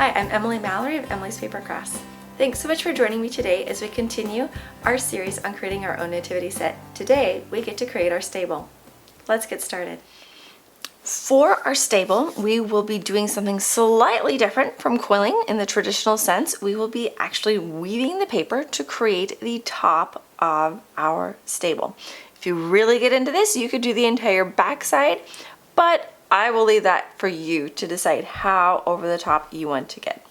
Hi, I'm Emily Mallory of Emily's Papercrafts. Thanks so much for joining me today as we continue our series on creating our own nativity set. Today, we get to create our stable. Let's get started. For our stable, we will be doing something slightly different from quilling in the traditional sense. We will be actually weaving the paper to create the top of our stable. If you really get into this, you could do the entire backside, but I will leave that for you to decide how over the top you want to get.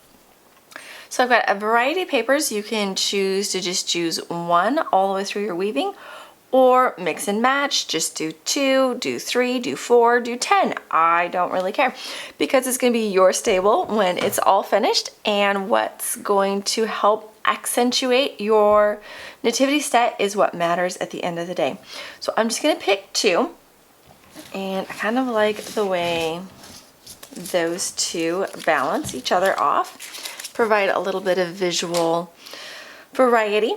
So I've got a variety of papers. You can choose to just choose one all the way through your weaving, or mix and match, just do 2, do 3, do 4, do 10. I don't really care because it's going to be your stable when it's all finished, and what's going to help accentuate your nativity set is what matters at the end of the day. So I'm just going to pick 2, and I kind of like the way those 2 balance each other off, provide a little bit of visual variety.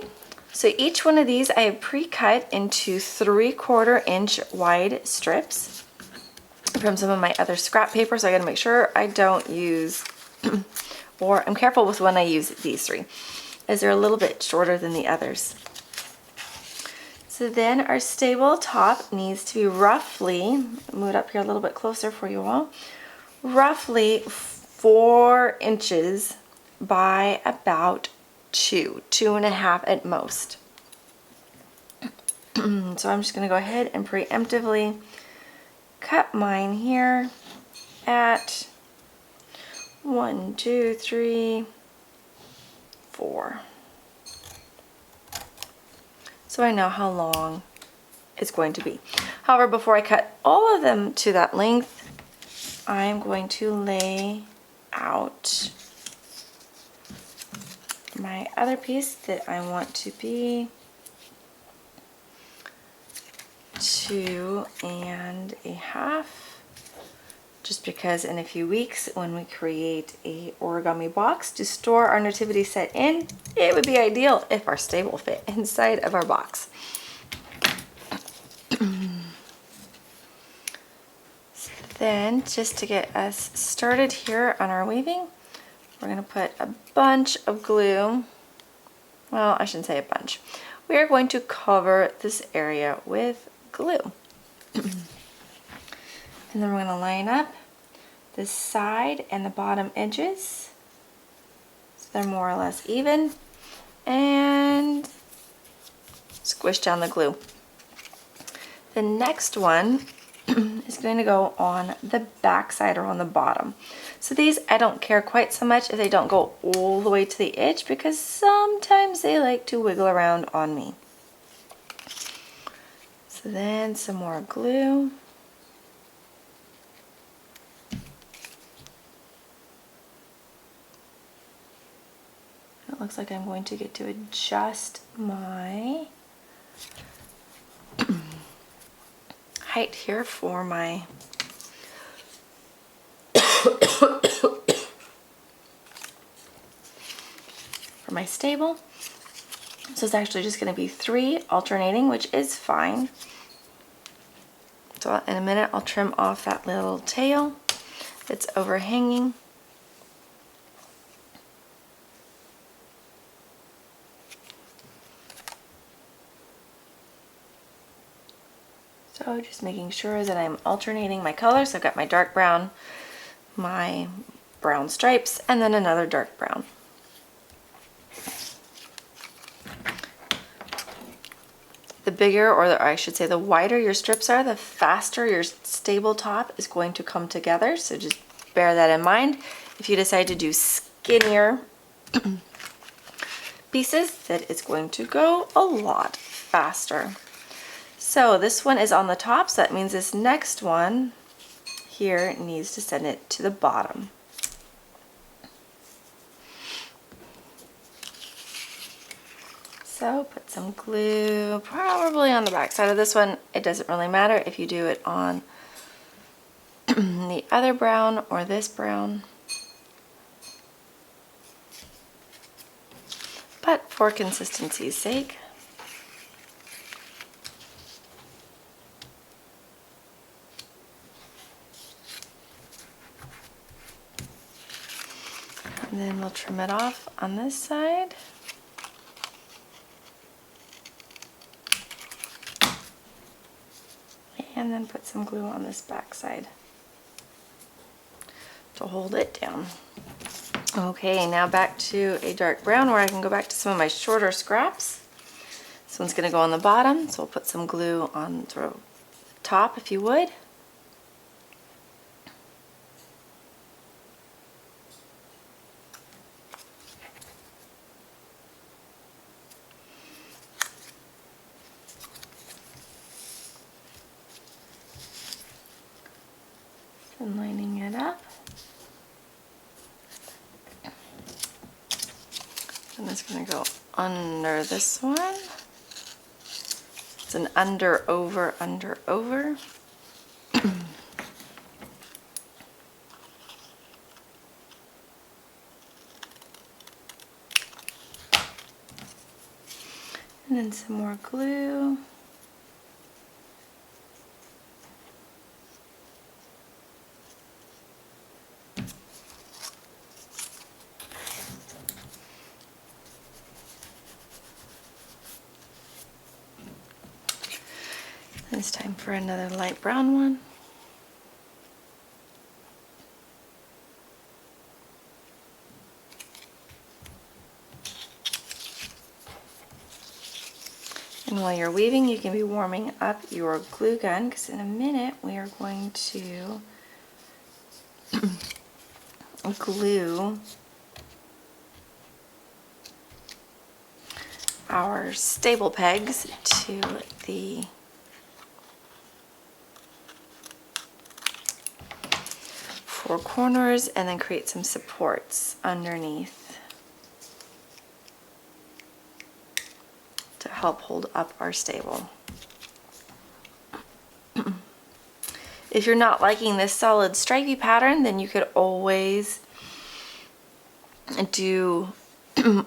So each one of these I have pre-cut into 3/4 inch wide strips from some of my other scrap paper. So I gotta make sure I don't use, or I'm careful with when I use these 3, as they're a little bit shorter than the others. So then our stable top needs to be roughly, move it up here a little bit closer for you all, roughly 4 inches by about 2.5 at most. So I'm just going to go ahead and preemptively cut mine here at 1, 2, 3, 4. So I know how long it's going to be. However, before I cut all of them to that length, I'm going to lay out my other piece that I want to be 2.5, just because in a few weeks when we create a origami box to store our nativity set in, it would be ideal if our stable fit inside of our box. So then, just to get us started here on our weaving, we're going to put a bunch of glue. Well, I shouldn't say a bunch. We are going to cover this area with glue. And then we're going to line up the side and the bottom edges so they're more or less even, and squish down the glue. The next one is going to go on the back side or on the bottom. So these I don't care quite so much if they don't go all the way to the edge, because sometimes they like to wiggle around on me. So then some more glue. It looks like I'm going to get to adjust my height here for my for my stable. So it's actually just going to be 3 alternating, which is fine. So in a minute I'll trim off that little tail that's overhanging. So just making sure that I'm alternating my colors. So I've got my dark brown, my brown stripes, and then another dark brown. The bigger, or I should say the wider your strips are, the faster your stable top is going to come together. So just bear that in mind. If you decide to do skinnier pieces, that it's going to go a lot faster. So this one is on the top, so that means this next one here needs to send it to the bottom. So put some glue probably on the back side of this one. It doesn't really matter if you do it on the other brown or this brown. But for consistency's sake, And then we'll trim it off on this side. And then put some glue on this back side to hold it down. Okay, now back to a dark brown where I can go back to some of my shorter scraps. This one's going to go on the bottom, so we'll put some glue on the top if you would. And lining it up. And that's going to go under this one. It's an under, over, under, over. And then some more glue. It's time for another light brown one. And while you're weaving, you can be warming up your glue gun, because in a minute we are going to glue our stable pegs to the four corners and then create some supports underneath to help hold up our stable. If you're not liking this solid stripy pattern, then you could always do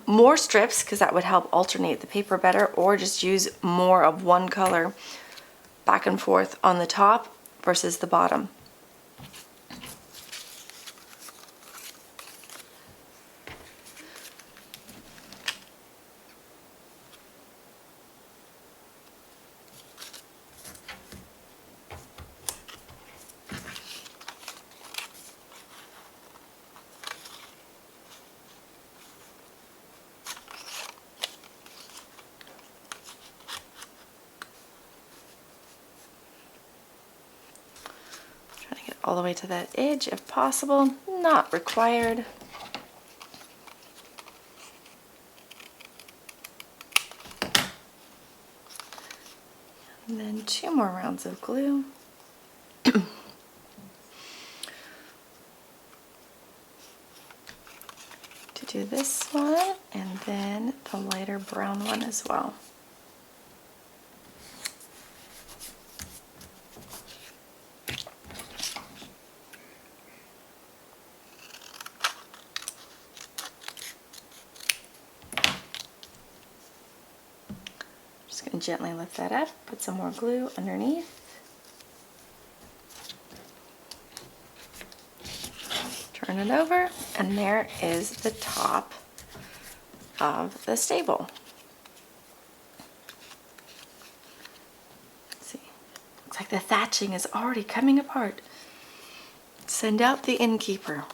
more strips, because that would help alternate the paper better, or just use more of one color back and forth on the top versus the bottom. All the way to that edge if possible, not required. And then 2 more rounds of glue. To do this one, and then the lighter brown one as well. Gently lift that up, put some more glue underneath. Turn it over, and there is the top of the stable. Let's see. Looks like the thatching is already coming apart. Send out the innkeeper.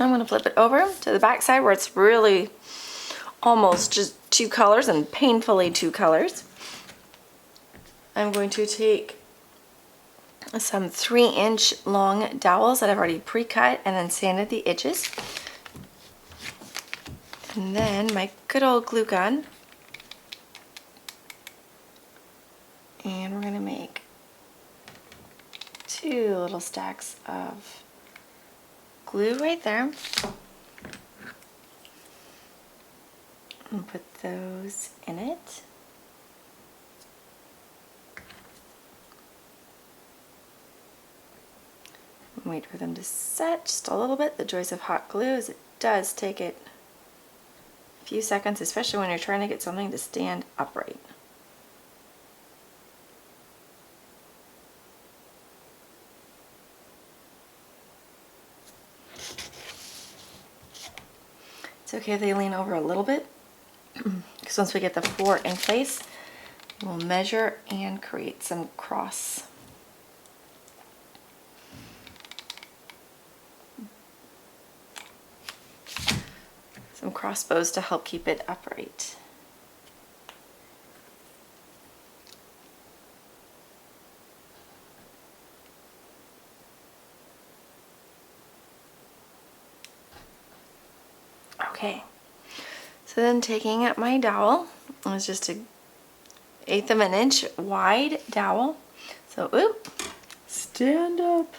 I'm going to flip it over to the back side where it's really almost just 2 colors and painfully 2 colors. I'm going to take some 3-inch long dowels that I've already pre-cut and then sanded the edges. And then my good old glue gun. And we're going to make 2 little stacks of glue right there, and put those in it. Wait for them to set just a little bit. The joys of hot glue is it does take it a few seconds, especially when you're trying to get something to stand upright. It's okay if they lean over a little bit, because once we get the 4 in place, we'll measure and create some cross. Some crossbows to help keep it upright. Okay, so then taking out my dowel, it was just a 1/8 of an inch wide dowel. So, oop, stand up.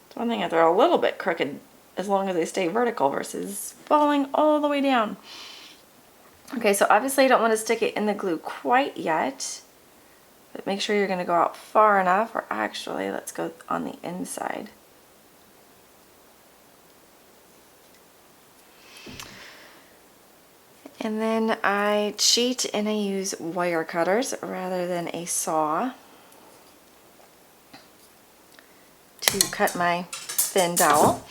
It's one thing if they're a little bit crooked, as long as they stay vertical versus falling all the way down. Okay, so obviously you don't want to stick it in the glue quite yet, but make sure you're going to go out far enough, or actually, let's go on the inside. And then I cheat and I use wire cutters rather than a saw to cut my thin dowel.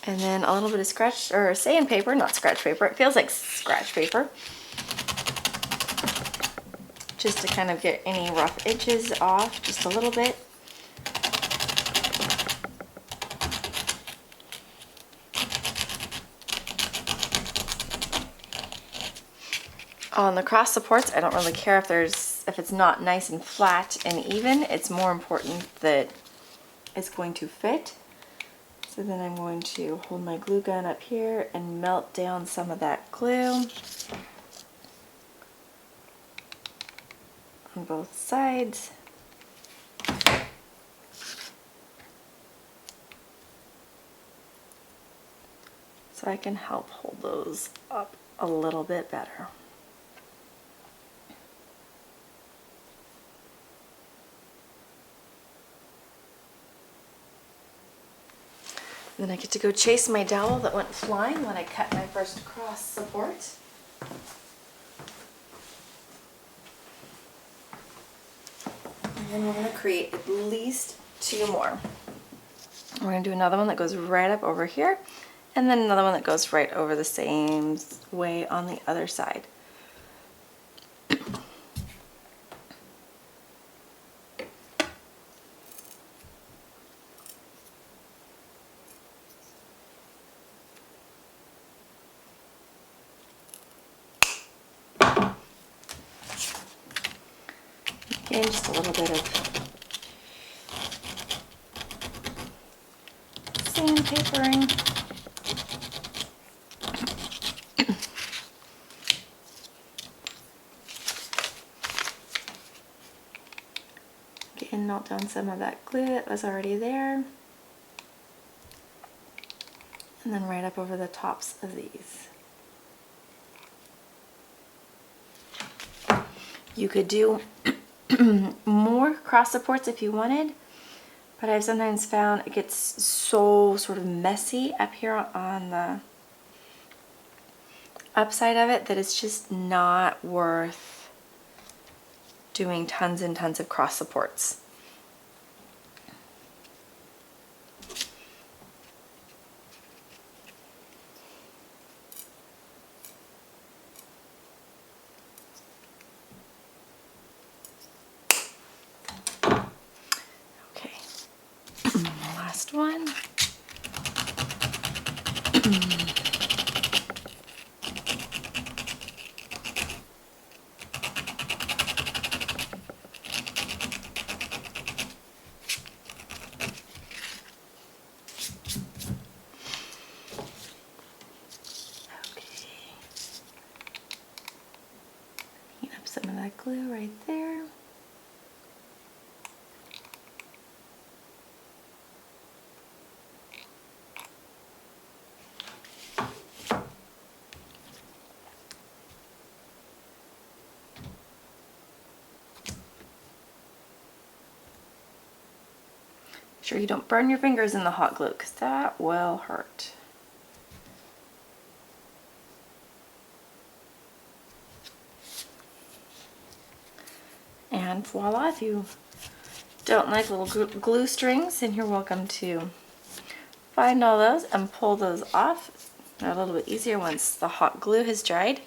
And then a little bit of scratch or sandpaper, not scratch paper. It feels like scratch paper. Just to kind of get any rough edges off just a little bit. On the cross supports, I don't really care if it's not nice and flat and even. It's more important that it's going to fit. So then I'm going to hold my glue gun up here and melt down some of that glue on both sides. So I can help hold those up a little bit better. Then I get to go chase my dowel that went flying when I cut my first cross support. And then we're going to create at least 2 more. We're going to do another one that goes right up over here, and then another one that goes right over the same way on the other side. Again, just a little bit of sandpapering. Again, melt down some of that glue that was already there. And then right up over the tops of these. You could do more cross supports if you wanted, but I've sometimes found it gets so sort of messy up here on the upside of it that it's just not worth doing tons and tons of cross supports. Last one. Heat up some of that glue right there. sure you don't burn your fingers in the hot glue because that will hurt. And voila, if you don't like little glue strings, then you're welcome to find all those and pull those off. They're a little bit easier once the hot glue has dried.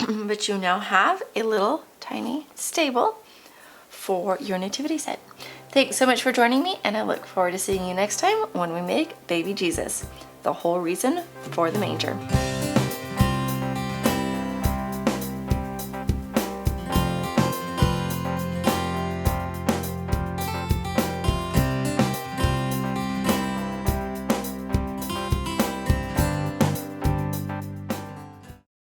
But you now have a little tiny stable for your nativity set. Thanks so much for joining me, and I look forward to seeing you next time when we make Baby Jesus, the whole reason for the manger.